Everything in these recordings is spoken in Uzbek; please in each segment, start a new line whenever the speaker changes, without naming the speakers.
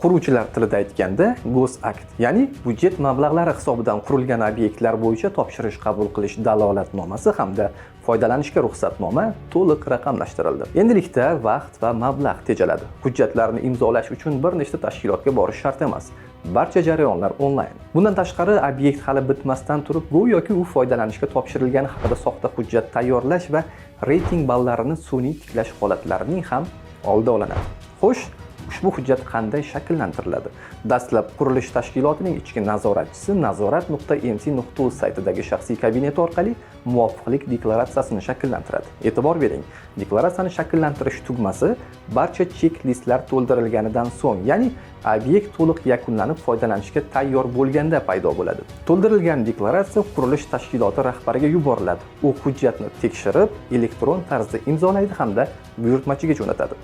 Quruvchilar tilida aytganda, gosakt, ya'ni byudjet mablag'lari hisobidan qurilgan obyektlar bo'yicha topshirish qabul qilish dalolatnomasi hamda foydalanishga ruxsatnoma to'liq raqamlashtirildi. Endilikda vaqt va mablag' tejaladi. Hujjatlarni imzolash uchun bir nechta tashkilotga borish shart emas. Barcha jarayonlar onlayn. Bundan tashqari, obyekt hali bitmasdan turib, go'yoki u foydalanishga topshirilgani haqida soxta hujjat tayyorlash va reyting ballarini sun'iy tiklash holatlarining ham oldi olinadi. Xo'sh, ushbu hujjat qanday shakllantiriladi? Dastlab qurilish tashkilotining ichki nazoratchisi nazorat.mc.uz saytidagi shaxsiy kabineti orqali muvofiqlik deklaratsiyasini shakllantiradi. E'tibor bering, deklaratsiyani shakllantirish tugmasi barcha chek-listlar to'ldirilganidan so'ng, ya'ni obyekt to'liq yakunlanib foydalanishga tayyor bo'lganda paydo bo'ladi. To'ldirilgan deklaratsiya qurilish tashkiloti rahbariga yuboriladi. U hujjatni tekshirib, elektron tarzda imzolaydi hamda buyurtmachiga jo'natadi.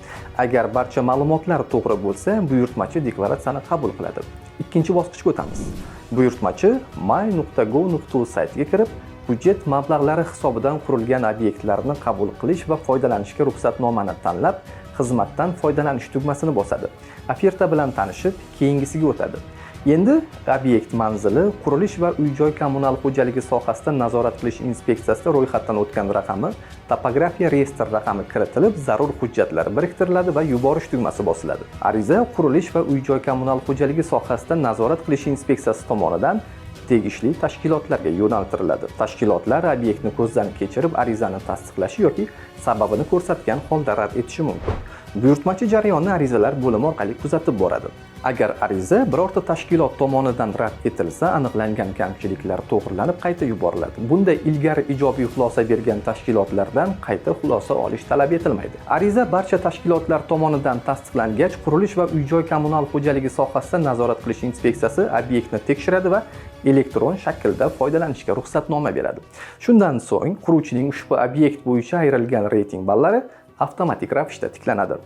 Agar barcha ma'lumotlar to'g'ri bo'lsa, buyurtmachi deklaratsiyani qabul qiladi. Ikkinchi bosqichga o'tamiz. Buyurtmachi my.go.uz saytiga kirib, byudjet mablag'lari hisobidan qurilgan obyektlarni qabul qilish va foydalanishga ruxsatnomani tanlab, xizmatdan foydalanish tugmasini bosadi. Oferta bilan tanishib, keyingisiga o'tadi. Endi obyekt manzili, qurilish va uy-joy kommunal xo'jaligi sohasida nazorat qilish inspeksiyasida ro'yxatdan o'tgan raqami, topografiya reyestr raqami kiritilib, zarur hujjatlar biriktiriladi va yuborish tugmasi bosiladi. Ariza qurilish va uy-joy kommunal xo'jaligi sohasida nazorat qilish inspeksiyasi tomonidan tegishli tashkilotlarga yo'naltiriladi. Tashkilotlar obyektni ko'zdan kechirib, arizani tasdiqlashi yoki sababini ko'rsatgan holda rad etishi mumkin. Buyurtmachi jarayonni arizalar bo'limi orqali kuzatib boradi. Agar ariza birorta tashkilot tomonidan rad etilsa, aniqlangan kamchiliklar to'g'rilanib qayta yuboriladi. Bunda ilgari ijobiy xulosa bergan tashkilotlardan qayta xulosa olish talab etilmaydi. Ariza barcha tashkilotlar tomonidan tasdiqlangach, qurilish va uy-joy kommunal xo'jaligi sohasida nazorat qilish inspeksiyasi obyektni tekshiradi va elektron shaklda foydalanishga ruxsatnoma beradi. Shundan so'ng quruvchining ushbu obyekt bo'yicha ayrilgan reyting ballari avtomatik ravishda tiklanadi.